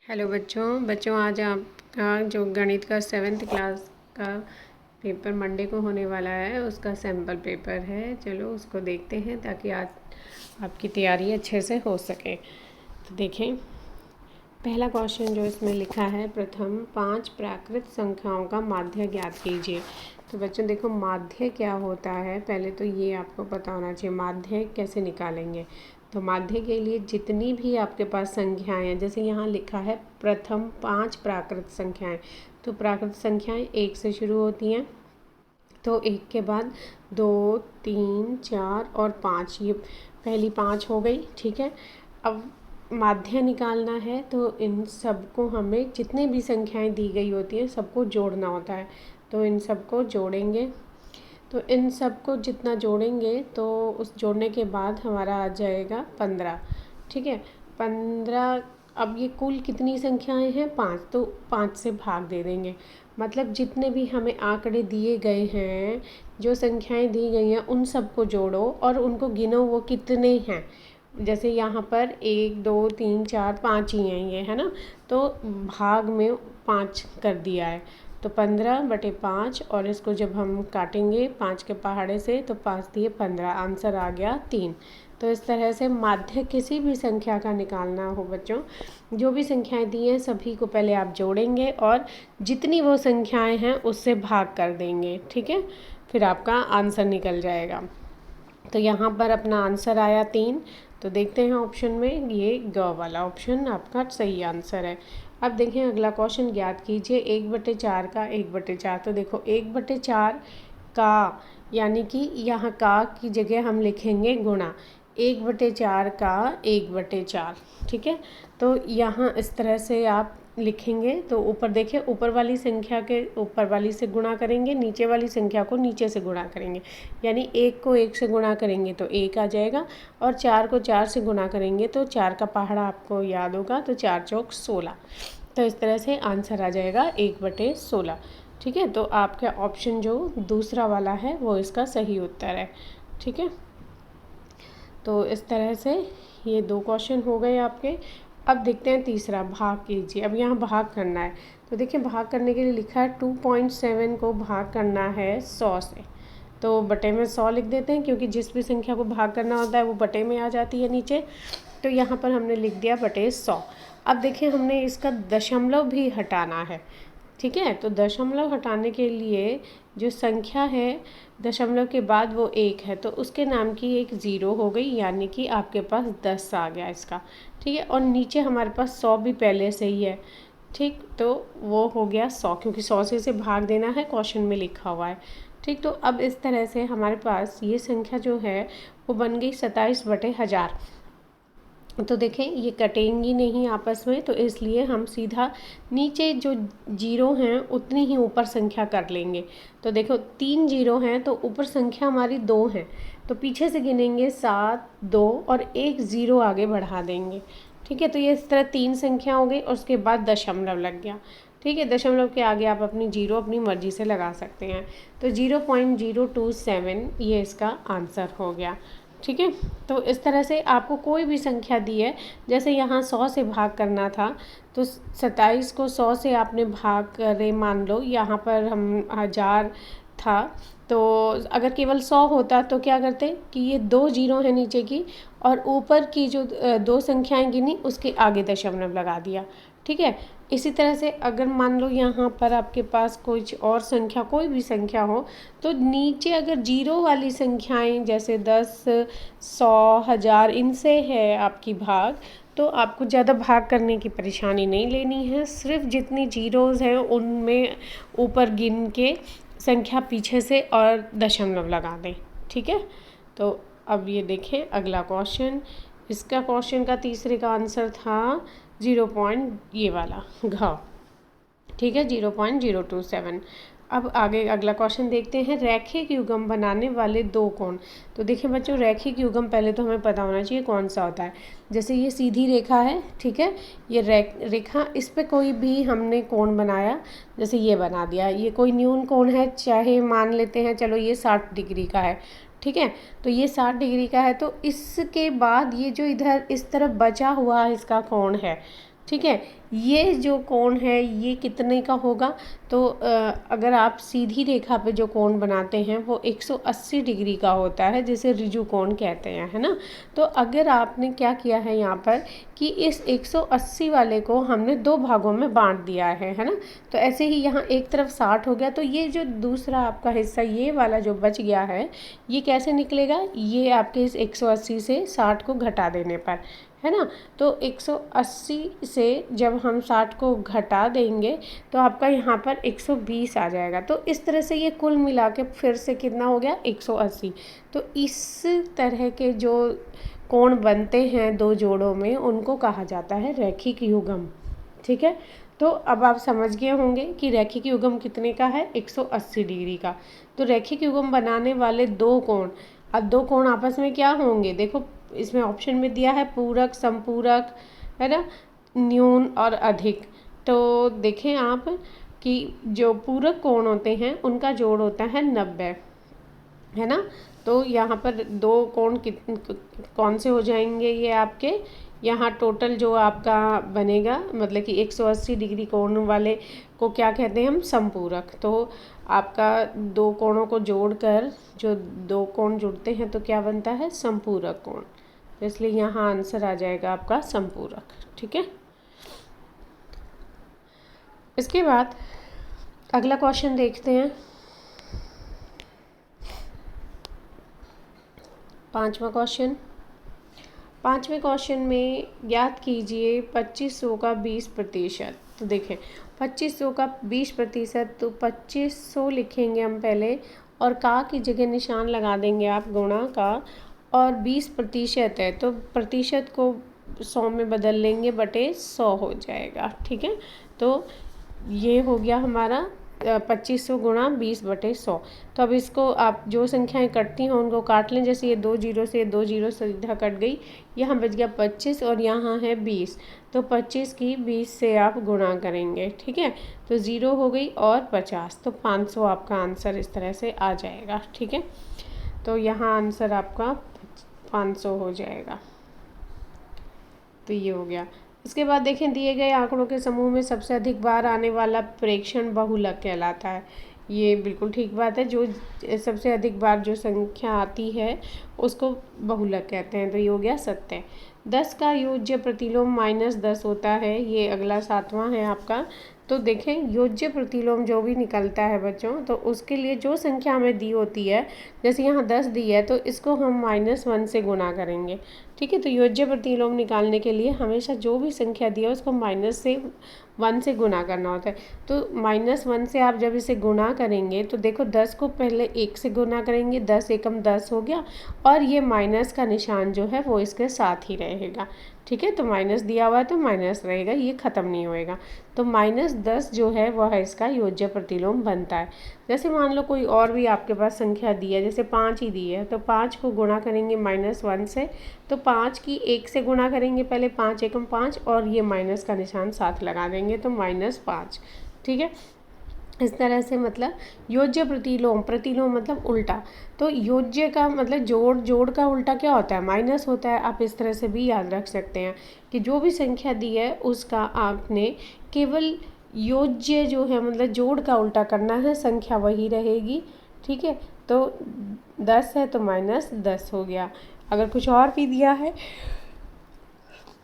Hello बच्चों आज आपका जो गणित का 7th क्लास का पेपर मंडे को होने वाला है उसका सैम्पल पेपर है। चलो उसको देखते हैं ताकि आज आपकी तैयारी अच्छे से हो सके। तो देखें, पहला क्वेश्चन जो इसमें लिखा है, प्रथम 5 प्राकृत संख्याओं का माध्य ज्ञात कीजिए। तो बच्चों देखो, माध्य क्या होता है पहले तो ये आपको पता होना चाहिए। माध्य कैसे निकालेंगे? तो माध्य के लिए जितनी भी आपके पास संख्याएं हैं, जैसे यहाँ लिखा है प्रथम 5 प्राकृत संख्याएं, तो प्राकृत संख्याएं 1 से शुरू होती हैं। तो 1 के बाद 2, 3, 4 और 5, ये पहली 5 हो गई। ठीक है, अब माध्य निकालना है तो इन सबको हमें जितनी भी संख्याएं दी गई होती हैं सबको जोड़ना होता है। तो इन सबको जोड़ेंगे, तो इन सबको जितना जोड़ेंगे तो उस जोड़ने के बाद हमारा आ जाएगा 15। ठीक है, 15। अब ये कुल कितनी संख्याएं हैं? 5, तो 5 से भाग दे देंगे। मतलब जितने भी हमें आंकड़े दिए गए हैं, जो संख्याएं दी गई हैं, उन सबको जोड़ो और उनको गिनो वो कितने हैं। जैसे यहाँ पर 1, 2, 3, 4, 5 ही हैं ये, है ना। तो भाग में 5 कर दिया है, तो 15/5। और इसको जब हम काटेंगे 5 के पहाड़े से तो 5 दिए 15, आंसर आ गया 3। तो इस तरह से माध्य किसी भी संख्या का निकालना हो बच्चों, जो भी संख्याएं दी हैं सभी को पहले आप जोड़ेंगे और जितनी वो संख्याएं हैं उससे भाग कर देंगे। ठीक है, फिर आपका आंसर निकल जाएगा। तो यहाँ पर अपना आंसर आया 3। तो देखते हैं ऑप्शन में, ये ग वाला ऑप्शन आपका सही आंसर है। अब देखें अगला क्वेश्चन, ज्ञात कीजिए 1/4 का 1/4। तो देखो 1/4 का यानी कि यहाँ का की जगह हम लिखेंगे गुणा, 1/4 का 1/4। ठीक है, तो यहाँ इस तरह से आप लिखेंगे। तो ऊपर देखिए, ऊपर वाली संख्या के ऊपर वाली से गुणा करेंगे, नीचे वाली संख्या को नीचे से गुणा करेंगे। यानी 1 को 1 से गुणा करेंगे तो 1 आ जाएगा, और 4 को 4 से गुणा करेंगे तो 4 का पहाड़ा आपको याद होगा, तो 4 चौक 16। तो इस तरह से आंसर आ जाएगा 1/16। ठीक है, तो आपका ऑप्शन जो दूसरा वाला है वो इसका सही उत्तर है। ठीक है, तो इस तरह से ये 2 क्वेश्चन हो गए आपके। अब देखते हैं तीसरा, भाग कीजिए। अब यहाँ भाग करना है, तो देखिए भाग करने के लिए लिखा है 2.7 को भाग करना है 100 से। तो बटे में 100 लिख देते हैं, क्योंकि जिस भी संख्या को भाग करना होता है वो बटे में आ जाती है नीचे। तो यहाँ पर हमने लिख दिया बटे 100। अब देखिए हमने इसका दशमलव भी हटाना है। ठीक है, तो दशमलव हटाने के लिए जो संख्या है दशमलव के बाद वो 1 है, तो उसके नाम की एक 0 हो गई, यानी कि आपके पास 10 आ गया इसका। ठीक है, और नीचे हमारे पास 100 भी पहले से ही है। ठीक, तो वो हो गया 100, क्योंकि 100 से इसे भाग देना है, क्वेश्चन में लिखा हुआ है। ठीक, तो अब इस तरह से हमारे पास ये संख्या जो है वो बन गई 27/1000। तो देखें ये कटेंगी नहीं आपस में, तो इसलिए हम सीधा नीचे जो 0 हैं उतनी ही ऊपर संख्या कर लेंगे। तो देखो 3 0 हैं, तो ऊपर संख्या हमारी 2 है, तो पीछे से गिनेंगे 7, 2 और 1 0 आगे बढ़ा देंगे। ठीक है, तो ये इस तरह 3 संख्या हो गई और उसके बाद दशमलव लग गया। ठीक है, दशमलव के आगे आप अपनी 0 अपनी मर्जी से लगा सकते हैं। तो 0.027 ये इसका आंसर हो गया। ठीक है, तो इस तरह से आपको कोई भी संख्या दी है, जैसे यहाँ 100 से भाग करना था, तो 27 को 100 से आपने भाग करे, मान लो यहाँ पर हम 1000 था, तो अगर केवल 100 होता तो क्या करते कि ये 2 0 है नीचे की, और ऊपर की जो 2 संख्याएं गिनी उसके आगे दशमलव लगा दिया। ठीक है, इसी तरह से अगर मान लो यहाँ पर आपके पास कुछ और संख्या, कोई भी संख्या हो, तो नीचे अगर 0 वाली संख्याएं जैसे 10, 100, 1000 इनसे है आपकी भाग, तो आपको ज़्यादा भाग करने की परेशानी नहीं लेनी है। सिर्फ जितनी जीरोज़ हैं उनमें ऊपर गिन के संख्या पीछे से और दशमलव लगा दें। ठीक है, तो अब ये देखें अगला क्वेश्चन, इसका क्वेश्चन का तीसरे का आंसर था 0. ये वाला घ। ठीक है, 0.027। अब आगे अगला क्वेश्चन देखते हैं, रैखिक युग्म बनाने वाले 2 कोण। तो देखिए बच्चों, रैखिक युग्म पहले तो हमें पता होना चाहिए कौन सा होता है। जैसे ये सीधी रेखा है, ठीक है, ये रेखा, इस पे कोई भी हमने कोण बनाया, जैसे ये बना दिया, ये कोई न्यून कोण है, चाहे मान लेते हैं चलो ये 60 डिग्री का है। ठीक है, तो ये 60 डिग्री का है, तो इसके बाद ये जो इधर इस तरफ बचा हुआ इसका कोण है, ठीक है। ये जो कोण है ये कितने का होगा, तो अगर आप सीधी रेखा पे जो कोण बनाते हैं वो 180 डिग्री का होता है, जिसे ऋजु कोण कहते हैं, है ना। तो अगर आपने क्या किया है यहाँ पर कि इस 180 वाले को हमने दो भागों में बांट दिया है ना। तो ऐसे ही यहाँ एक तरफ 60 हो गया, तो ये जो दूसरा आपका हिस्सा ये वाला जो बच गया है ये कैसे निकलेगा, ये आपके इस 180 से 60 को घटा देने पर, है ना। तो 180 से जब हम 60 को घटा देंगे तो आपका यहाँ पर 120 आ जाएगा। तो इस तरह से ये कुल मिला के फिर से कितना हो गया 180। तो इस तरह के जो कोण बनते हैं दो जोड़ों में उनको कहा जाता है रैखिक युग्म। ठीक है, तो अब आप समझ गए होंगे कि रैखिक युग्म कितने का है, 180 डिग्री का। तो रैखिक युग्म बनाने वाले दो कोण, अब दो कोण आपस में क्या होंगे, देखो इसमें ऑप्शन में दिया है पूरक, समपूरक, है ना, न्यून और अधिक। तो देखें आप कि जो पूरक कोण होते हैं उनका जोड़ होता है 90, है ना। तो यहाँ पर दो कोण कौन से हो जाएंगे, ये आपके यहाँ टोटल जो आपका बनेगा, मतलब कि 180 डिग्री कोण वाले को क्या कहते हैं हम, समपूरक। तो आपका दो कोणों को जोड़कर जो दो कोण जुड़ते हैं तो क्या बनता है, समपूरक कोण। तो इसलिए यहाँ आंसर आ जाएगा आपका समपूरक। ठीक है, इसके बाद अगला क्वेश्चन देखते हैं। पांचवा क्वेश्चन में ज्ञात कीजिए 2500 का 20%। तो देखें 2500 का 20%, तो 2500 लिखेंगे हम पहले और का की जगह निशान लगा देंगे आप गुणा का, और 20% है तो प्रतिशत को 100 में बदल लेंगे, बटे 100 हो जाएगा। ठीक है, तो ये हो गया हमारा 2500 गुणा 20/100। तो अब इसको आप जो संख्याएं कटती हैं उनको काट लें, जैसे ये 2 जीरो से 2 जीरो सीधा कट गई, यहाँ बच गया 25 और यहाँ है 20। तो 25 की 20 से आप गुणा करेंगे, ठीक है, तो 0 हो गई और 50, तो 500 आपका आंसर इस तरह से आ जाएगा। ठीक है, तो यहाँ आंसर आपका 500 हो जाएगा। तो ये हो गया। इसके बाद देखें दिए गए आंकड़ों के समूह में सबसे अधिक बार आने वाला प्रेक्षण बहुलक कहलाता है। ये बिल्कुल ठीक बात है, जो सबसे अधिक बार जो संख्या आती है उसको बहुलक कहते हैं। तो ये हो गया 70। 10 का योज्य प्रतिलोम -10 होता है, ये अगला 7वां है आपका। तो देखें योज्य प्रतिलोम जो भी निकलता है बच्चों, तो उसके लिए जो संख्या हमें दी होती है, जैसे यहाँ 10 दी है तो इसको हम -1 से गुणा करेंगे। ठीक है, तो योज्य प्रतिलोम निकालने के लिए हमेशा जो भी संख्या दी है उसको -1 से गुणा करना होता है। तो -1 से आप जब इसे गुणा करेंगे तो देखो 10 को पहले 1 से गुणा करेंगे, 10 एकम 10 हो गया, और ये माइनस का निशान जो है वो इसके साथ ही रहेगा। ठीक है, तो माइनस दिया हुआ है तो माइनस रहेगा, ये ख़त्म नहीं होएगा। तो -10 जो है वह इसका योज्य प्रतिलोम बनता है। जैसे मान लो कोई और भी आपके पास संख्या दी है, जैसे 5 ही दी है, तो 5 को गुणा करेंगे -1 से, तो 5 की 1 से गुणा करेंगे पहले, 5 एकम 5, और ये माइनस का निशान साथ लगा देंगे, तो -5। ठीक है, इस तरह से मतलब योज्य प्रतिलोम, प्रतिलोम मतलब उल्टा। तो योज्य का मतलब जोड़ का उल्टा क्या होता है, माइनस होता है। आप इस तरह से भी याद रख सकते हैं कि जो भी संख्या दी है उसका आपने केवल योज्य जो है मतलब जोड़ का उल्टा करना है, संख्या वही रहेगी। ठीक है, तो 10 है तो -10 हो गया। अगर कुछ और भी दिया है,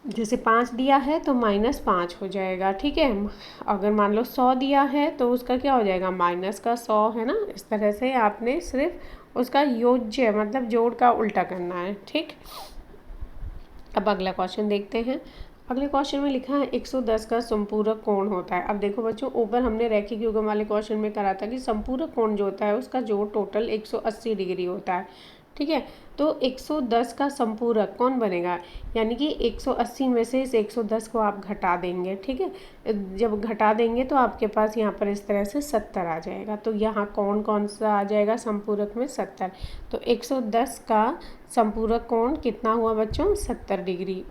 जैसे 5 दिया है तो -5 हो जाएगा। ठीक है, अगर मान लो 100 दिया है तो उसका क्या हो जाएगा, माइनस का 100, है ना। इस तरह से आपने सिर्फ उसका योज्य मतलब जोड़ का उल्टा करना है। ठीक, अब अगला क्वेश्चन देखते हैं। अगले क्वेश्चन में लिखा है 110 का संपूरक कोण होता है। अब देखो बच्चों, ऊपर हमने रैखिक युग्म वाले क्वेश्चन में करा था कि संपूरक कोण जो होता है उसका जोड़ टोटल 180 डिग्री होता है। ठीक है, तो 110 का संपूरक कौन बनेगा, यानी कि 180 में से इस 110 को आप घटा देंगे। ठीक है, जब घटा देंगे तो आपके पास यहाँ पर इस तरह से 70 आ जाएगा। तो यहाँ कौन सा आ जाएगा संपूरक में, 70। तो 110 का संपूरक कोण कितना हुआ बच्चों, 70 डिग्री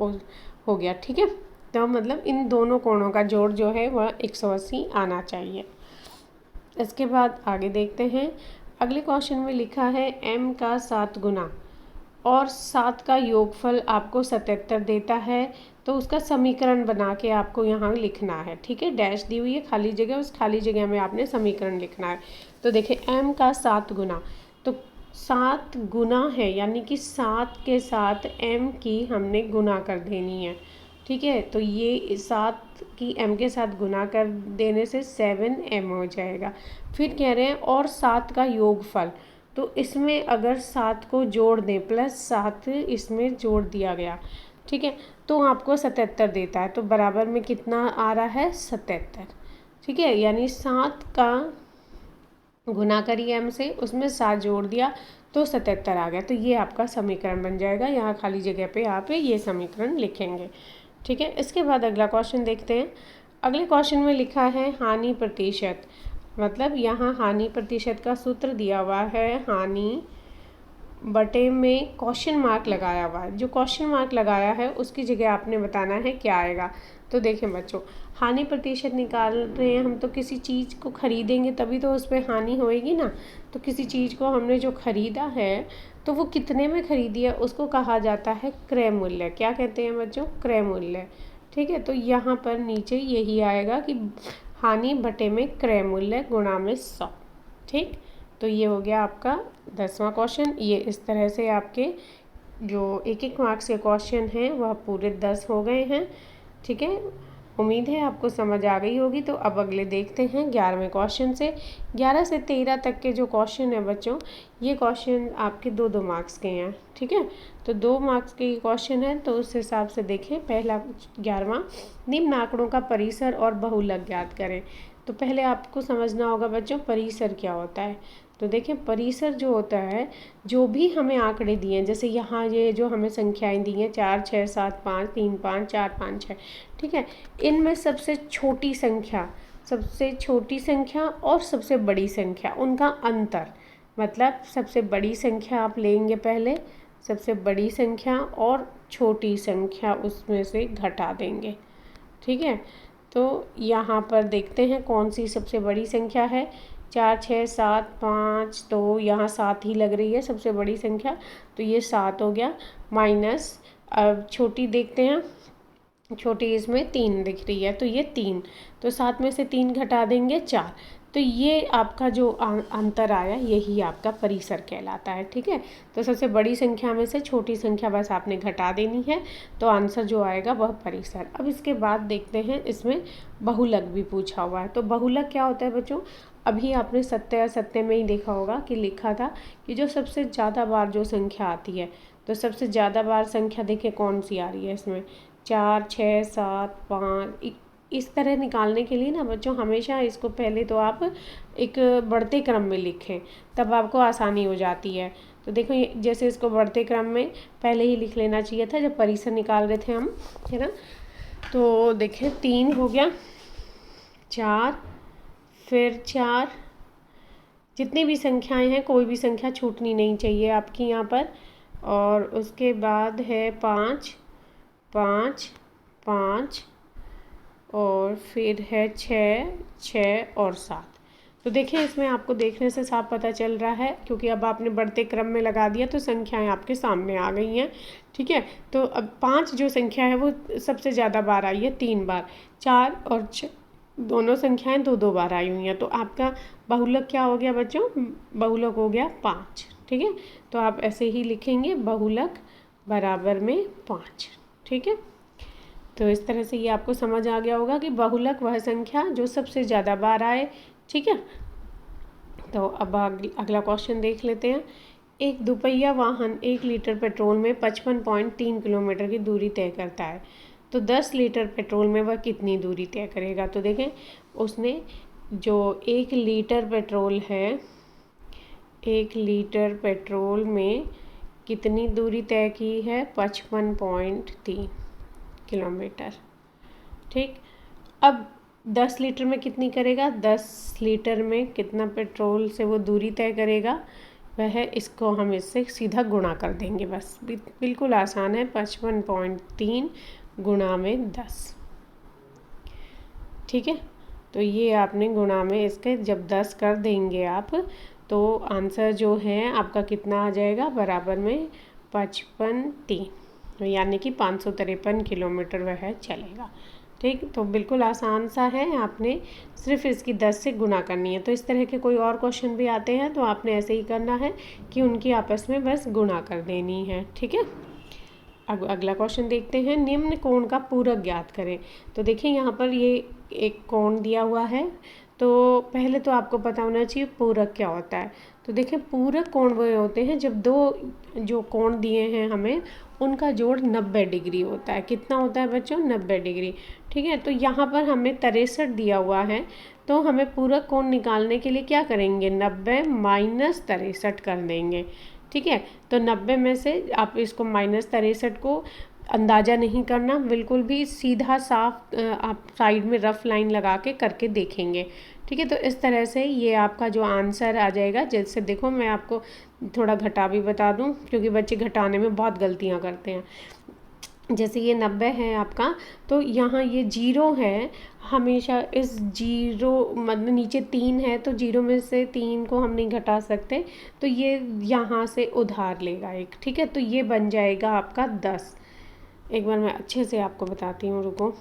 हो गया। ठीक है, तो मतलब इन दोनों कोणों का जोड़ जो है वह 180 आना चाहिए। इसके बाद आगे देखते हैं। अगले क्वेश्चन में लिखा है m का 7 गुना और 7 का योगफल आपको 77 देता है, तो उसका समीकरण बना के आपको यहाँ लिखना है, ठीक है। डैश दी हुई है खाली जगह, उस खाली जगह में आपने समीकरण लिखना है। तो देखिए m का 7 गुना, तो 7 गुना है यानी कि 7 के साथ m की हमने गुना कर देनी है, ठीक है। तो ये 7 की m के साथ गुना कर देने से 7m हो जाएगा। फिर कह रहे हैं और 7 का योगफल, तो इसमें अगर 7 को जोड़ दें +7 इसमें जोड़ दिया गया, ठीक है, तो आपको 77 देता है। तो बराबर में कितना आ रहा है 77, ठीक है। यानी 7 का गुना करिए m से, उसमें 7 जोड़ दिया तो 77 आ गया। तो ये आपका समीकरण बन जाएगा। यहाँ खाली जगह पे आप ये समीकरण लिखेंगे, ठीक है। इसके बाद अगला क्वेश्चन देखते हैं। अगले क्वेश्चन में लिखा है हानि प्रतिशत, मतलब यहाँ हानि प्रतिशत का सूत्र दिया हुआ है, हानि बटे में क्वेश्चन मार्क लगाया हुआ है। जो क्वेश्चन मार्क लगाया है उसकी जगह आपने बताना है क्या आएगा। तो देखें बच्चों, हानि प्रतिशत निकाल रहे हैं हम, तो किसी चीज़ को खरीदेंगे तभी तो उस पर हानि होएगी ना। तो किसी चीज़ को हमने जो खरीदा है तो वो कितने में खरीदी है उसको कहा जाता है क्रय मूल्य। क्या कहते हैं बच्चों? क्रय मूल्य, ठीक है। तो यहाँ पर नीचे यही आएगा कि हानि बटे में क्रय मूल्य गुणा में 100, ठीक। तो ये हो गया आपका 10वां क्वेश्चन। ये इस तरह से आपके जो एक मार्क्स के क्वेश्चन हैं वह पूरे 10 हो गए हैं, ठीक है। उम्मीद है आपको समझ आ गई होगी। तो अब अगले देखते हैं 11वें क्वेश्चन से। 11 से 13 तक के जो क्वेश्चन है बच्चों, ये क्वेश्चन आपके 2-2 मार्क्स के हैं, ठीक है। तो 2 मार्क्स के क्वेश्चन हैं, तो उस हिसाब से देखें। पहला 11वां, निम्न आंकड़ों का परिसर और बहुलक ज्ञात करें। तो पहले आपको समझना होगा बच्चों परिसर क्या होता है। तो देखें परिसर जो होता है, जो भी हमें आंकड़े दिए हैं, जैसे यहाँ ये जो हमें संख्याएं दी हैं 4, 6, 7, 5, 3, 5, 4, 5, 6, ठीक है। इनमें सबसे छोटी संख्या और सबसे बड़ी संख्या, उनका अंतर, मतलब सबसे बड़ी संख्या आप लेंगे पहले, सबसे बड़ी संख्या और छोटी संख्या उसमें से घटा देंगे, ठीक है। तो यहाँ पर देखते हैं कौन सी सबसे बड़ी संख्या है। 4, 6, 7, 5, तो यहाँ 7 ही लग रही है सबसे बड़ी संख्या, तो ये 7 हो गया। माइनस, अब छोटी देखते हैं, छोटी इसमें 3 दिख रही है, तो ये 3, तो 7 में से 3 घटा देंगे 4। तो ये आपका जो अंतर आया यही आपका परिसर कहलाता है, ठीक है। तो सबसे बड़ी संख्या में से छोटी संख्या बस आपने घटा देनी है, तो आंसर जो आएगा वह परिसर। अब इसके बाद देखते हैं, इसमें बहुलक भी पूछा हुआ है। तो बहुलक क्या होता है बच्चों? अभी आपने सत्य असत्य में ही देखा होगा कि लिखा था कि जो सबसे ज़्यादा बार जो संख्या आती है, तो सबसे ज़्यादा बार संख्या देखिए कौन सी आ रही है इसमें, 4, 6, 7, 5। इस तरह निकालने के लिए ना बच्चों हमेशा इसको पहले तो आप एक बढ़ते क्रम में लिखें, तब आपको आसानी हो जाती है। तो देखो जैसे इसको बढ़ते क्रम में पहले ही लिख लेना चाहिए था जब परिसर निकाल रहे थे हम, है ना। तो देखें 3 हो गया, 4, फिर 4, जितनी भी संख्याएं हैं कोई भी संख्या छूटनी नहीं चाहिए आपकी यहाँ पर। और उसके बाद है 5, 5, 5, और फिर है 6, 6 और 7। तो देखिए इसमें आपको देखने से साफ पता चल रहा है, क्योंकि अब आपने बढ़ते क्रम में लगा दिया तो संख्याएं आपके सामने आ गई हैं, ठीक है। तो अब 5 जो संख्या है वो सबसे ज़्यादा बार आई है, 3 बार। 4 और 6 दोनों संख्याएं 2-2 बार आई हुई हैं। तो आपका बहुलक क्या हो गया बच्चों? बहुलक हो गया 5, ठीक है। तो आप ऐसे ही लिखेंगे, बहुलक बराबर में 5, ठीक है। तो इस तरह से ये आपको समझ आ गया होगा कि बहुलक वह संख्या जो सबसे ज़्यादा बार आए, ठीक है। तो अब अगला क्वेश्चन देख लेते हैं। एक दुपहिया वाहन 1 लीटर पेट्रोल में 55.3 किलोमीटर की दूरी तय करता है, तो 10 लीटर पेट्रोल में वह कितनी दूरी तय करेगा? तो देखें उसने जो 1 लीटर पेट्रोल है, 1 लीटर पेट्रोल में कितनी दूरी तय की है? 55.3 किलोमीटर, ठीक। अब 10 लीटर में कितनी करेगा? 10 लीटर में कितना पेट्रोल से वो दूरी तय करेगा? वह इसको हम इससे सीधा गुणा कर देंगे, बस बिल्कुल आसान है। 55.3 गुणा में 10, ठीक है। तो ये आपने गुणा में इसके जब 10 कर देंगे आप, तो आंसर जो है आपका कितना आ जाएगा? बराबर में 55.3, यानी कि 553 किलोमीटर वह चलेगा। ठीक, तो बिल्कुल आसान सा है, आपने सिर्फ इसकी 10 से गुना करनी है। तो इस तरह के कोई और क्वेश्चन भी आते हैं तो आपने ऐसे ही करना है कि उनकी आपस में बस गुना कर देनी है। ठीक है, अब अगला क्वेश्चन देखते हैं, निम्न कोण का पूरक ज्ञात करें। तो देखिए यहाँ पर ये एक कोण दिया हुआ है, तो पहले तो आपको पता होना चाहिए पूरक क्या होता है। तो देखिए पूरक कोण वो होते हैं जब दो जो कोण दिए हैं हमें उनका जोड़ 90 डिग्री होता है। कितना होता है बच्चों? 90 डिग्री। ठीक है, तो यहाँ पर हमें 63 दिया हुआ है, तो हमें पूरक कोण निकालने के लिए क्या करेंगे? 90 माइनस 63 कर देंगे। ठीक है, तो 90 में से आप इसको माइनस 63 को अंदाज़ा नहीं करना, बिल्कुल भी सीधा साफ आप साइड में रफ लाइन लगा के करके देखेंगे। ठीक है, तो इस तरह से ये आपका जो आंसर आ जाएगा। जैसे देखो मैं आपको थोड़ा घटा भी बता दूं, क्योंकि बच्चे घटाने में बहुत गलतियां करते हैं। जैसे ये 90 है आपका, तो यहाँ ये 0 है, हमेशा इस 0 मतलब नीचे 3 है तो 0 में से 3 को हम नहीं घटा सकते, तो ये यहाँ से उधार लेगा एक। ठीक है, तो ये बन जाएगा आपका 10। एक बार मैं अच्छे से आपको बताती हूँ, रुको।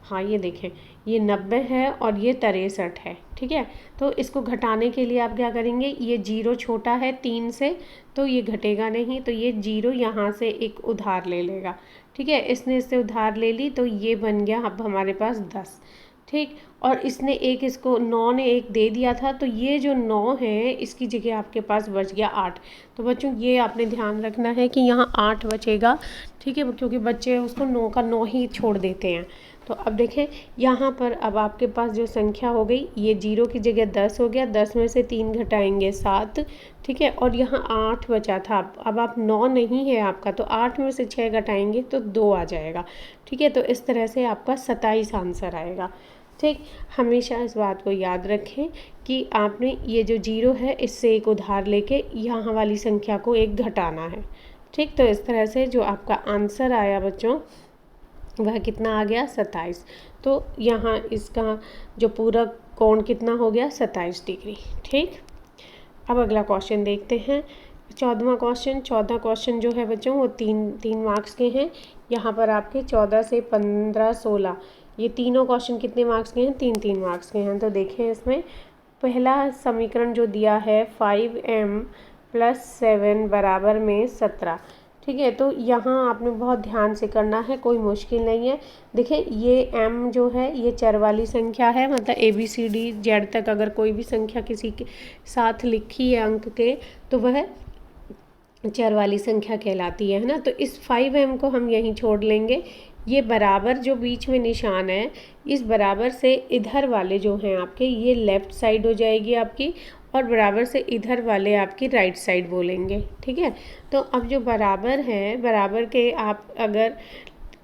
हाँ ये देखें, ये 90 है और ये 63 है। ठीक है, तो इसको घटाने के लिए आप क्या करेंगे? ये 0 छोटा है 3 से, तो ये घटेगा नहीं, तो ये 0 यहाँ से एक उधार ले लेगा। ठीक है, इसने इससे उधार ले ली, तो ये बन गया अब हमारे पास 10। ठीक, और इसने एक, इसको 9 ने एक दे दिया था, तो ये जो 9 है इसकी जगह आपके पास बच गया 8। तो बच्चों ये आपने ध्यान रखना है कि यहाँ 8 बचेगा। ठीक है, क्योंकि बच्चे उसको 9 का 9 ही छोड़ देते हैं। तो अब देखें यहाँ पर अब आपके पास जो संख्या हो गई, ये 0 की जगह 10 हो गया, 10 में से 3 घटाएंगे 7। ठीक है, और यहाँ 8 बचा था। अब आप 9 नहीं है आपका, तो 8 में से 6 घटाएंगे तो 2 आ जाएगा। ठीक है, तो इस तरह से आपका 27 आंसर आएगा। ठीक, हमेशा इस बात को याद रखें कि आपने ये जो 0 है इससे एक उधार लेके यहाँ वाली संख्या को एक घटाना है। ठीक, तो इस तरह से जो आपका आंसर आया बच्चों वह कितना आ गया? 27। तो यहाँ इसका जो पूरक कोण कितना हो गया? 27 डिग्री। ठीक, अब अगला क्वेश्चन देखते हैं, 14वां क्वेश्चन। 14 क्वेश्चन जो है बच्चों वो तीन मार्क्स के हैं। यहाँ पर आपके 14 से 15, 16 ये तीनों क्वेश्चन कितने मार्क्स के हैं? 3-3 मार्क्स के हैं। तो देखें इसमें पहला समीकरण जो दिया है 5m + 7 बराबर में 17। ठीक है, तो यहाँ आपने बहुत ध्यान से करना है, कोई मुश्किल नहीं है। देखिए ये m जो है ये चर वाली संख्या है, मतलब ABCD Z तक अगर कोई भी संख्या किसी के साथ लिखी है अंक के तो वह चर वाली संख्या कहलाती है ना। तो इस 5m को हम यहीं छोड़ लेंगे। ये बराबर जो बीच में निशान है, इस बराबर से इधर वाले जो हैं आपके ये लेफ़्ट साइड हो जाएगी आपकी, और बराबर से इधर वाले आपकी राइट साइड बोलेंगे। ठीक है, तो अब जो बराबर है, बराबर के आप अगर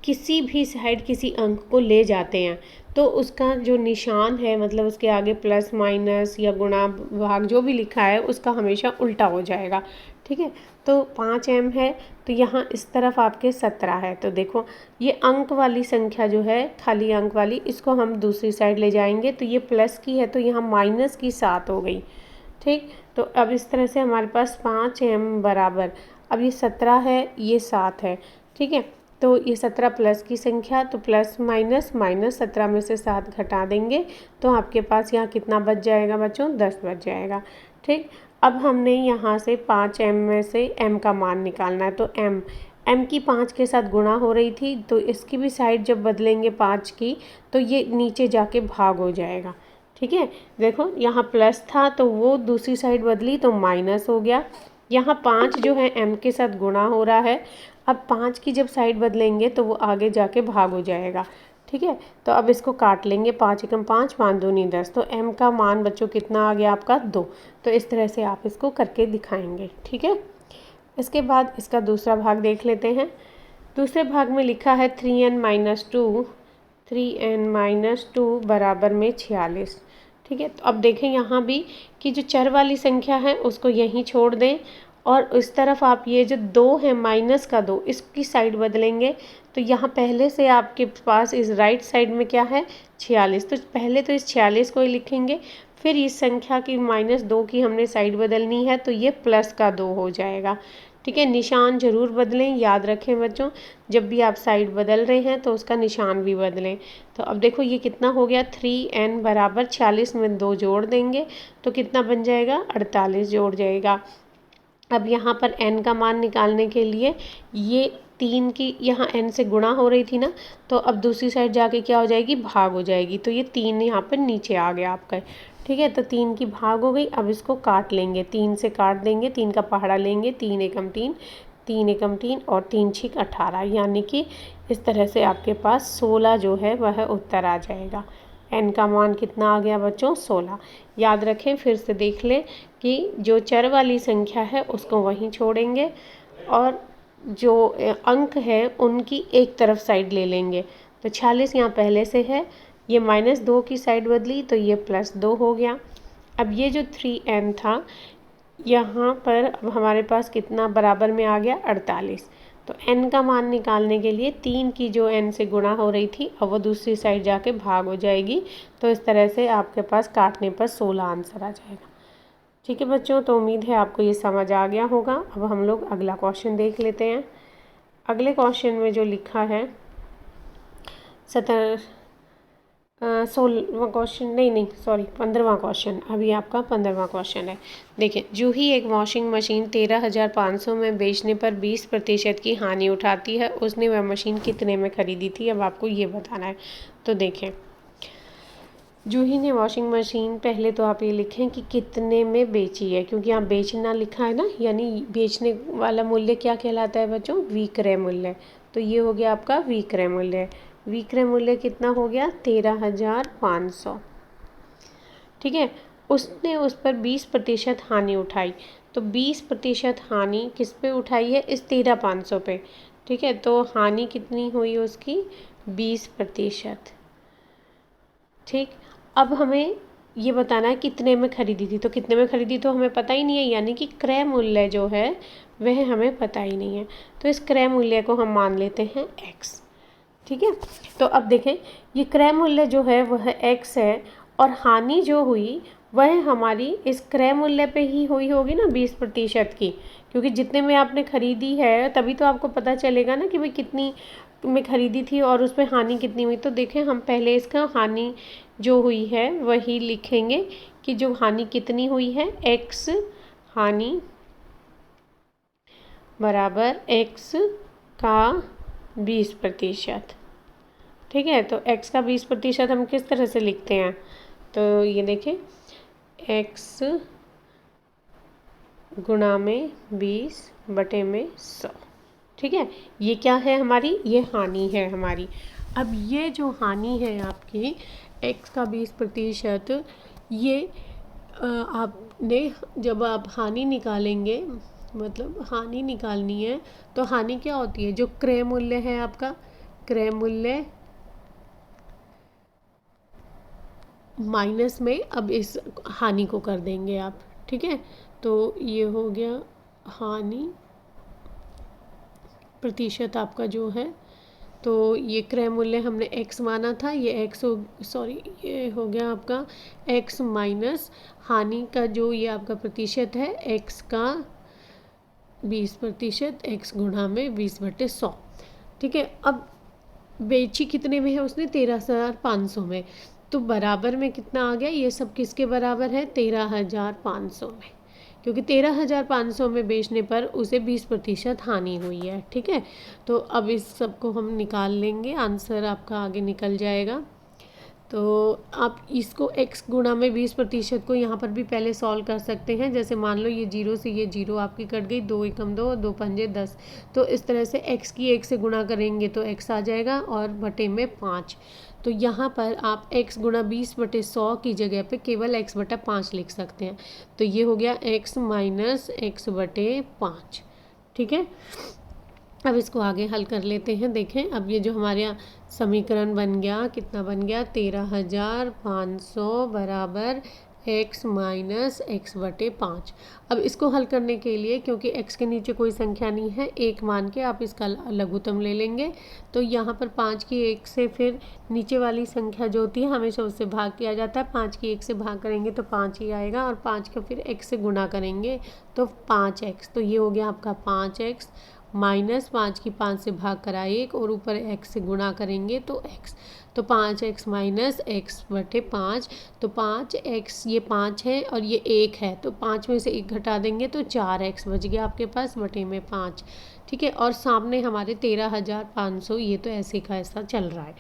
किसी भी साइड किसी अंक को ले जाते हैं तो उसका जो निशान है, मतलब उसके आगे प्लस माइनस या गुणा भाग जो भी लिखा है उसका हमेशा उल्टा हो जाएगा। ठीक है, तो 5m है, तो यहाँ इस तरफ आपके 17 है। तो देखो ये अंक वाली संख्या जो है, खाली अंक वाली, इसको हम दूसरी साइड ले जाएंगे, तो ये प्लस की है तो यहाँ माइनस की 7 हो गई। ठीक, तो अब इस तरह से हमारे पास 5m बराबर, अब ये 17 है ये 7 है। ठीक है, तो ये 17 प्लस की संख्या, तो प्लस माइनस माइनस 17 में से 7 घटा देंगे तो आपके पास यहाँ कितना बच जाएगा बच्चों? 10 बच जाएगा। ठीक, अब हमने यहाँ से 5m में से m का मान निकालना है, तो m की 5 के साथ गुणा हो रही थी, तो इसकी भी साइड जब बदलेंगे 5 की तो ये नीचे जाके भाग हो जाएगा। ठीक है, देखो यहाँ प्लस था तो वो दूसरी साइड बदली तो माइनस हो गया। यहाँ 5 जो है m के साथ गुणा हो रहा है, अब 5 की जब साइड बदलेंगे तो वो आगे जाके भाग हो जाएगा। ठीक है, तो अब इसको काट लेंगे, 5 एकम 5, 5 दूनी 10, तो m का मान बच्चों कितना आ गया आपका? 2। तो इस तरह से आप इसको करके दिखाएंगे। ठीक है, इसके बाद इसका दूसरा भाग देख लेते हैं। दूसरे भाग में लिखा है 3n-2 बराबर में 46। ठीक है, तो अब देखें यहाँ भी कि जो चर वाली संख्या है उसको यहीं छोड़ दें, और इस तरफ आप ये जो 2 है माइनस का 2 इसकी साइड बदलेंगे, तो यहाँ पहले से आपके पास इस राइट साइड में क्या है? 46। तो पहले तो इस 46 को ही लिखेंगे, फिर इस संख्या की -2 की हमने साइड बदलनी है, तो ये प्लस का 2 हो जाएगा। ठीक है, निशान ज़रूर बदलें, याद रखें बच्चों, जब भी आप साइड बदल रहे हैं तो उसका निशान भी बदलें। तो अब देखो ये कितना हो गया, 3n बराबर 46 में 2 जोड़ देंगे तो कितना बन जाएगा, 48 जोड़ जाएगा। अब यहाँ पर n का मान निकालने के लिए ये 3 की यहाँ n से गुणा हो रही थी ना, तो अब दूसरी साइड जाके क्या हो जाएगी, भाग हो जाएगी। तो ये 3 यहाँ पर नीचे आ गया आपका, ठीक है। तो 3 की भाग हो गई। अब इसको काट लेंगे, 3 से काट देंगे, 3 का पहाड़ा लेंगे, 3 एकम 3, 3 एकम 3 और 3 छिक 18, यानी कि इस तरह से आपके पास 16 जो है वह उत्तर आ जाएगा। n का मान कितना आ गया बच्चों, 16। याद रखें, फिर से देख लें कि जो चर वाली संख्या है उसको वहीं छोड़ेंगे और जो अंक है उनकी एक तरफ साइड ले लेंगे। तो 46 यहाँ पहले से है, ये -2 की साइड बदली तो ये +2 हो गया। अब ये जो 3n था यहाँ पर अब हमारे पास कितना बराबर में आ गया, 48। तो n का मान निकालने के लिए 3 की जो n से गुणा हो रही थी अब वो दूसरी साइड जाके भाग हो जाएगी। तो इस तरह से आपके पास काटने पर 16 आंसर आ जाएगा। ठीक है बच्चों, तो उम्मीद है आपको ये समझ आ गया होगा। अब हम लोग अगला क्वेश्चन देख लेते हैं। अगले क्वेश्चन में जो लिखा है 16वां क्वेश्चन, नहीं सॉरी 15वां क्वेश्चन, अभी आपका 15वां क्वेश्चन है। देखिए, जूही एक वॉशिंग मशीन 13,500 में बेचने पर 20% की हानि उठाती है, उसने वह मशीन कितने में खरीदी थी, अब आपको ये बताना है। तो देखें, जूही ने वॉशिंग मशीन, पहले तो आप ये लिखें कि कितने में बेची है, क्योंकि यहाँ बेचना लिखा है ना, यानी बेचने वाला मूल्य क्या कहलाता है बच्चों, विक्रय मूल्य। तो ये हो गया आपका विक्रय मूल्य। विक्रय मूल्य कितना हो गया, 13,500। ठीक है, उसने उस पर 20% हानि उठाई। तो 20% हानि किस पे उठाई है, इस 13,500 पे। ठीक है, तो हानि कितनी हुई उसकी, 20%। ठीक, अब हमें ये बताना है कितने में खरीदी थी। तो कितने में खरीदी तो हमें पता ही नहीं है, यानी कि क्रय मूल्य जो है वह हमें पता ही नहीं है। तो इस क्रय मूल्य को हम मान लेते हैं x। ठीक है, तो अब देखें, ये क्रय मूल्य जो है वह x है और हानि जो हुई वह हमारी इस क्रय मूल्य पे ही हुई होगी ना, 20% की, क्योंकि जितने में आपने खरीदी है तभी तो आपको पता चलेगा ना कि भाई कितनी में खरीदी थी और उस पर हानि कितनी हुई। तो देखें, हम पहले इसका हानि जो हुई है वही लिखेंगे कि जो हानि कितनी हुई है, x हानि बराबर x का 20%। ठीक है, तो x का 20% हम किस तरह से लिखते हैं, तो ये देखें, x गुणा में 20/100। ठीक है, ये क्या है हमारी, ये हानि है हमारी। अब ये जो हानि है आपकी x का 20%, ये आपने जब आप हानि निकालेंगे, मतलब हानि निकालनी है, तो हानि क्या होती है, जो क्रय मूल्य है आपका, क्रय मूल्य माइनस में अब इस हानि को कर देंगे आप। ठीक है, तो ये हो गया हानि प्रतिशत आपका जो है, तो ये क्रय मूल्य हमने x माना था, ये x ये हो गया आपका x माइनस हानि का जो ये आपका प्रतिशत है, x का 20%, x गुणा में 20/100। ठीक है, अब बेची कितने में है उसने, 13,500 में, तो बराबर में कितना आ गया, ये सब किसके बराबर है, 13,500 में, क्योंकि 13,500 में बेचने पर उसे 20% हानि हुई है। ठीक है, तो अब इस सब को हम निकाल लेंगे, आंसर आपका आगे निकल जाएगा। तो आप इसको x गुणा में 20% को यहाँ पर भी पहले सॉल्व कर सकते हैं। जैसे मान लो ये 0 से ये 0 आपकी कट गई, 2 एकम 2, 2 पंजे 10। तो इस तरह से x की 1 से गुणा करेंगे तो x आ जाएगा और बटे में 5। तो यहाँ पर आप x गुणा 20/100 की जगह पे केवल x/5 लिख सकते हैं। तो ये हो गया x माइनस x/5। ठीक है, अब इसको आगे हल कर लेते हैं। देखें, अब ये जो हमारे यहाँ समीकरण बन गया, कितना बन गया, 13,500 बराबर x माइनस एक्स बटे 5। अब इसको हल करने के लिए, क्योंकि x के नीचे कोई संख्या नहीं है, एक मान के आप इसका लघुत्तम ले लेंगे। तो यहाँ पर 5 की 1 से फिर नीचे वाली संख्या जो होती है हमेशा उससे भाग किया जाता है। 5 की 1 से भाग करेंगे तो 5 ही आएगा, और 5 का फिर x से गुणा करेंगे तो 5x। तो ये हो गया आपका 5x माइनस 5 की 5 से भाग करा 1, और ऊपर x से गुणा करेंगे तो x। तो 5x माइनस एक्स बटे 5। तो 5x, ये 5 है और ये 1 है, तो 5 में से 1 घटा देंगे तो 4x बच गया आपके पास बटे में 5। ठीक है, और सामने हमारे 13,500, ये तो ऐसे का ऐसा चल रहा है।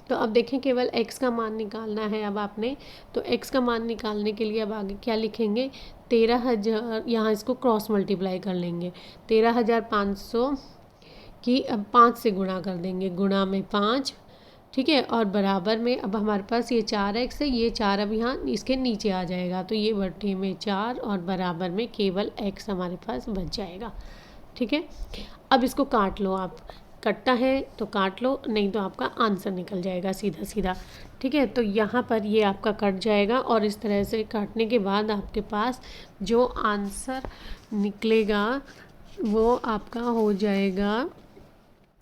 तो अब देखें, केवल x का मान निकालना है अब आपने। तो x का मान निकालने के लिए अब आगे क्या लिखेंगे, 13,000, यहाँ इसको क्रॉस मल्टीप्लाई कर लेंगे। 13,500 की अब 5 से गुणा कर देंगे, गुणा में 5। ठीक है, और बराबर में अब हमारे पास ये 4x है, ये 4 अब यहाँ इसके नीचे आ जाएगा, तो ये बटे में 4 और बराबर में केवल x हमारे पास बच जाएगा। ठीक है, अब इसको काट लो आप, कटता है तो काट लो, नहीं तो आपका आंसर निकल जाएगा सीधा सीधा। ठीक है, तो यहाँ पर ये आपका कट जाएगा, और इस तरह से काटने के बाद आपके पास जो आंसर निकलेगा वो आपका हो जाएगा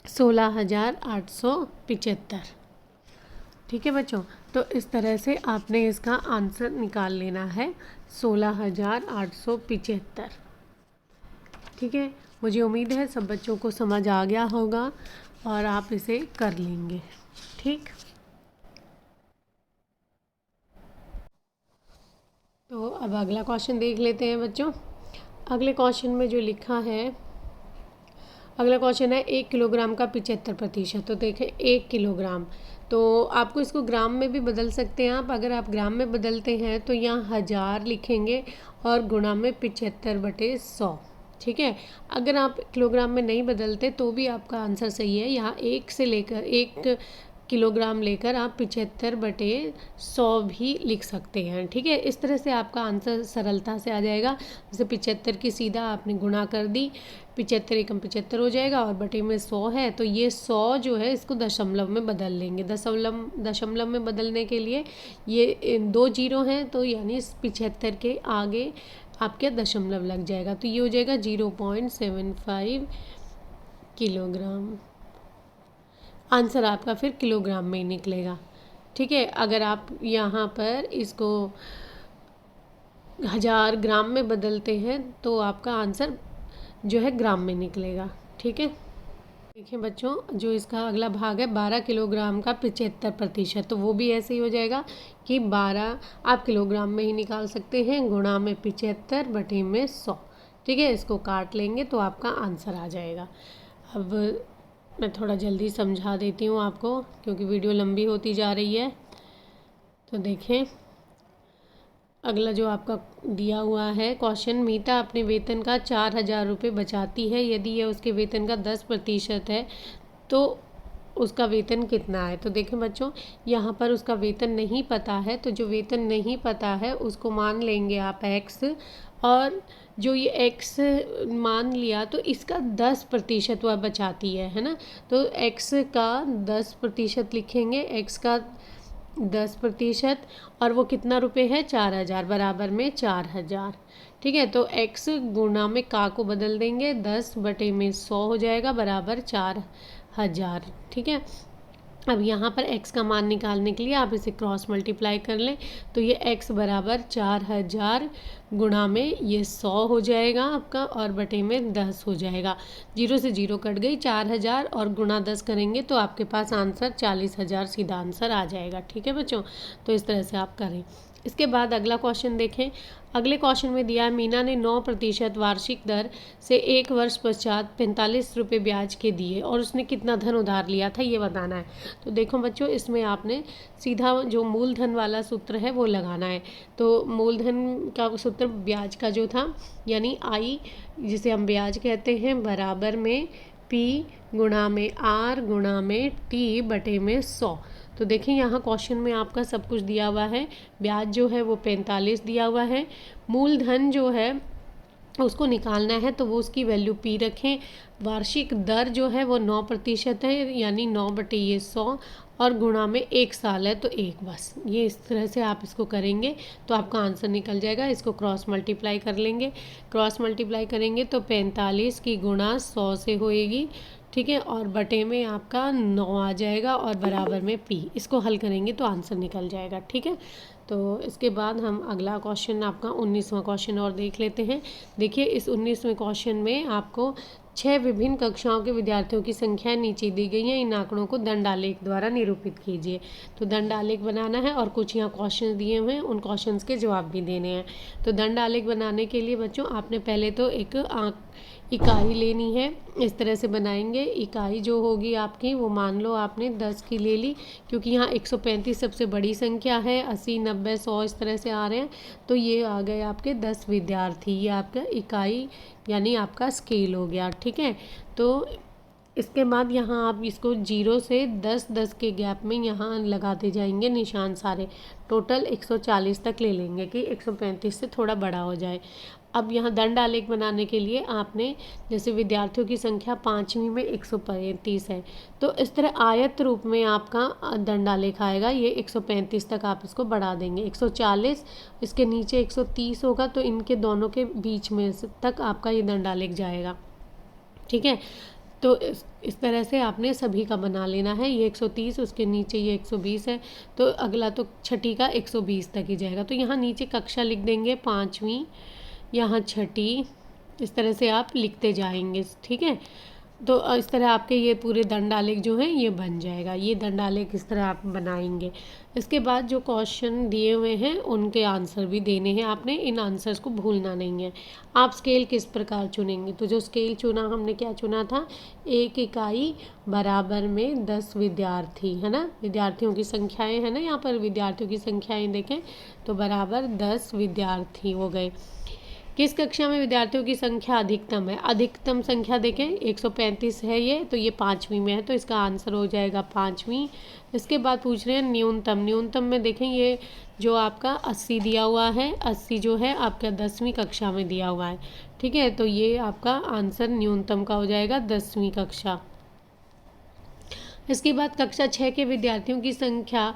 16,875। ठीक है बच्चों, तो इस तरह से आपने इसका आंसर निकाल लेना है, 16,875। ठीक है, मुझे उम्मीद है सब बच्चों को समझ आ गया होगा और आप इसे कर लेंगे। ठीक, तो अब अगला क्वेश्चन देख लेते हैं बच्चों। अगले क्वेश्चन में जो लिखा है, अगला क्वेश्चन है 1 किलोग्राम का 75%। तो देखें 1 किलोग्राम, तो आपको इसको ग्राम में भी बदल सकते हैं आप। अगर आप ग्राम में बदलते हैं तो यहाँ 1000 लिखेंगे और गुणा में 75/100। ठीक है, अगर आप किलोग्राम में नहीं बदलते तो भी आपका आंसर सही है। यहाँ 1 किलोग्राम लेकर आप 75/100 भी लिख सकते हैं। ठीक है, इस तरह से आपका आंसर सरलता से आ जाएगा। जैसे 75 की सीधा आपने गुणा कर दी, 75 एकम 75 हो जाएगा, और बटे में 100 है, तो ये 100 जो है इसको दशमलव में बदल लेंगे। दशमलव में बदलने के लिए ये 2 जीरो हैं, तो यानी 75 के आगे आपके दशमलव लग जाएगा, तो ये हो जाएगा 0.75 किलोग्राम। आंसर आपका फिर किलोग्राम में ही निकलेगा। ठीक है, अगर आप यहाँ पर इसको 1000 ग्राम में बदलते हैं तो आपका आंसर जो है ग्राम में निकलेगा। ठीक है, देखिए बच्चों, जो इसका अगला भाग है 12 किलोग्राम का 75%, तो वो भी ऐसे ही हो जाएगा कि 12 आप किलोग्राम में ही निकाल सकते हैं, गुणा में 75 बटे में 100। ठीक है, इसको काट लेंगे तो आपका आंसर आ जाएगा। अब मैं थोड़ा जल्दी समझा देती हूँ आपको, क्योंकि वीडियो लंबी होती जा रही है। तो देखें, अगला जो आपका दिया हुआ है क्वेश्चन, मीता अपने वेतन का 4,000 रुपये बचाती है। यदि यह उसके वेतन का 10% है तो उसका वेतन कितना है। तो देखें बच्चों, यहाँ पर उसका वेतन नहीं पता है, तो जो वेतन नहीं पता है उसको मान लेंगे आप x, और जो ये x मान लिया तो इसका 10% वह बचाती है ना। तो x का 10% लिखेंगे, x का 10%, और वो कितना रुपए है, 4,000, बराबर में 4,000। ठीक है, तो x गुणा में का को बदल देंगे, 10 बटे में 100 हो जाएगा, बराबर 4,000। ठीक है, अब यहाँ पर x का मान निकालने के लिए आप इसे क्रॉस मल्टीप्लाई कर लें, तो ये x बराबर 4,000 गुणा में ये 100 हो जाएगा आपका, और बटे में 10 हो जाएगा। 0 से 0 कट गई, 4,000 और गुणा 10 करेंगे तो आपके पास आंसर 40,000 सीधा आंसर आ जाएगा। ठीक है बच्चों, तो इस तरह से आप करें। इसके बाद अगला क्वेश्चन देखें। अगले क्वेश्चन में दिया है, मीना ने 9% वार्षिक दर से 1 वर्ष पश्चात 45 रुपये ब्याज के दिए और उसने कितना धन उधार लिया था, ये बताना है। तो देखो बच्चों, इसमें आपने सीधा जो मूलधन वाला सूत्र है वो लगाना है। तो मूलधन का सूत्र ब्याज का जो था, यानी आई जिसे हम ब्याज कहते हैं, बराबर में P गुणा में R गुणा में T बटे में 100। तो देखिए यहाँ क्वेश्चन में आपका सब कुछ दिया हुआ है। ब्याज जो है वो 45 दिया हुआ है, मूलधन जो है उसको निकालना है तो वो उसकी वैल्यू P रखें। वार्षिक दर जो है वो 9% है, यानी 9 बटे ये 100, और गुणा में 1 साल है तो 1, बस ये इस तरह से आप इसको करेंगे तो आपका आंसर निकल जाएगा। इसको क्रॉस मल्टीप्लाई कर लेंगे, क्रॉस मल्टीप्लाई करेंगे तो 45 की गुणा 100 से होएगी, ठीक है, और बटे में आपका 9 आ जाएगा और बराबर में p। इसको हल करेंगे तो आंसर निकल जाएगा, ठीक है। तो इसके बाद हम अगला क्वेश्चन आपका 19वां क्वेश्चन और देख लेते हैं। देखिए इस 19वें क्वेश्चन में आपको 6 विभिन्न कक्षाओं के विद्यार्थियों की संख्या नीचे दी गई है। इन आंकड़ों को दंडालेख द्वारा निरूपित कीजिए। तो दंडालेख बनाना है और कुछ यहाँ क्वेश्चन दिए हुए हैं, उन क्वेश्चंस के जवाब भी देने हैं। तो दंडालेख बनाने के लिए बच्चों आपने पहले तो एक इकाई लेनी है। इस तरह से बनाएंगे। इकाई जो होगी आपकी वो मान लो आपने 10 की ले ली, क्योंकि यहाँ 135 सबसे बड़ी संख्या है, 80 90 100 इस तरह से आ रहे हैं, तो ये आ गए आपके 10 विद्यार्थी। ये आपका इकाई यानी आपका स्केल हो गया, ठीक है। तो इसके बाद यहाँ आप इसको 0 से 10 के गैप में यहाँ लगाते जाएंगे निशान सारे। टोटल 140 तक ले लेंगे कि 135 से थोड़ा बड़ा हो जाए। अब यहाँ दंडालेख बनाने के लिए आपने जैसे विद्यार्थियों की संख्या 5वीं में 135 है, तो इस तरह आयत रूप में आपका दंडालेख आएगा। ये 135 तक आप इसको बढ़ा देंगे, 140, इसके नीचे 130 होगा, तो इनके दोनों के बीच में तक आपका ये दंडालेख जाएगा, ठीक है। तो इस तरह से आपने सभी का बना लेना है। ये 130, उसके नीचे ये 120 है, तो अगला तो छठी का 120 तक ही जाएगा। तो यहाँ नीचे कक्षा लिख देंगे 5वीं, यहाँ छठी, इस तरह से आप लिखते जाएंगे, ठीक है। तो इस तरह आपके ये पूरे दंडालेख जो है ये बन जाएगा। ये दंडालेख इस तरह आप बनाएंगे। इसके बाद जो क्वेश्चन दिए हुए हैं उनके आंसर भी देने हैं आपने। इन आंसर्स को भूलना नहीं है। आप स्केल किस प्रकार चुनेंगे, तो जो स्केल चुना हमने क्या चुना था, 1 इकाई बराबर में 10 विद्यार्थी, है ना। विद्यार्थियों की संख्याएँ है ना, यहाँ पर विद्यार्थियों की संख्याएँ देखें तो बराबर 10 विद्यार्थी हो गए। किस कक्षा में विद्यार्थियों की संख्या अधिकतम है, अधिकतम संख्या देखें 135 है ये, तो ये 5वीं में है, तो इसका आंसर हो जाएगा 5वीं। इसके बाद पूछ रहे हैं न्यूनतम। न्यूनतम में देखें ये जो आपका 80 दिया हुआ है, 80 जो है आपका 10वीं कक्षा में दिया हुआ है, ठीक है। तो ये आपका आंसर न्यूनतम का हो जाएगा 10वीं कक्षा। इसके बाद कक्षा 6 के विद्यार्थियों की संख्या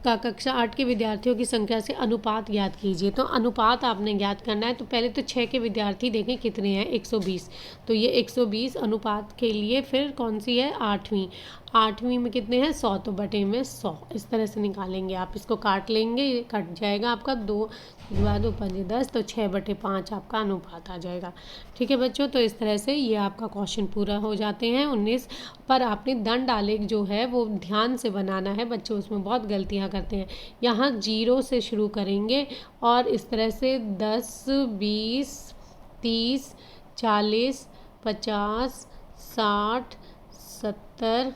का कक्षा 8 के विद्यार्थियों की संख्या से अनुपात ज्ञात कीजिए। तो अनुपात आपने ज्ञात करना है। तो पहले तो 6 के विद्यार्थी देखें कितने हैं, 120, तो ये 120 अनुपात के लिए फिर कौन सी है, 8वीं। 8वीं में कितने हैं, 100, तो बटे में 100 इस तरह से निकालेंगे। आप इसको काट लेंगे, ये कट जाएगा आपका 2 2 5 10, तो 6/5 आपका अनुपात आ जाएगा, ठीक है बच्चों। तो इस तरह से ये आपका क्वेश्चन पूरा हो जाते हैं 19 पर। आपने दंडालेख जो है वो ध्यान से बनाना है बच्चों, उसमें बहुत गलतियाँ करते हैं। यहाँ 0 से शुरू करेंगे और इस तरह से 10 20 30 40 50 60 70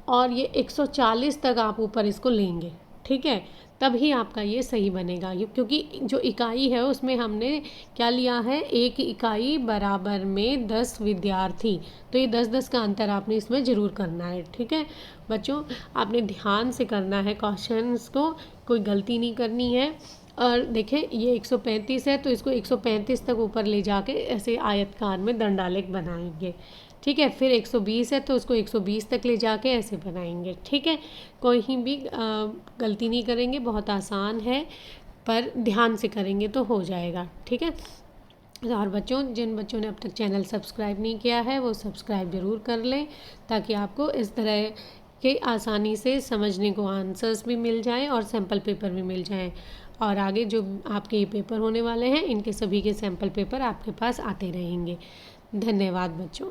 और ये 140 तक आप ऊपर इसको लेंगे, ठीक है, तभी आपका ये सही बनेगा। क्योंकि जो इकाई है उसमें हमने क्या लिया है, 1 इकाई बराबर में 10 विद्यार्थी, तो ये 10-10 का अंतर आपने इसमें ज़रूर करना है, ठीक है बच्चों। आपने ध्यान से करना है क्वेश्चंस को, कोई गलती नहीं करनी है। और देखें ये 135 है, तो इसको 135 तक ऊपर ले जाके ऐसे आयतकार में दंडालेख बनाएंगे, ठीक है। फिर 120 है तो उसको 120 तक ले जाके ऐसे बनाएंगे, ठीक है। कोई भी गलती नहीं करेंगे, बहुत आसान है, पर ध्यान से करेंगे तो हो जाएगा, ठीक है। और बच्चों, जिन बच्चों ने अब तक चैनल सब्सक्राइब नहीं किया है वो सब्सक्राइब ज़रूर कर लें, ताकि आपको इस तरह के आसानी से समझने को आंसर्स भी मिल जाएं और सैम्पल पेपर भी मिल जाएं। और आगे जो आपके ये पेपर होने वाले हैं इनके सभी के सैम्पल पेपर आपके पास आते रहेंगे। धन्यवाद बच्चों।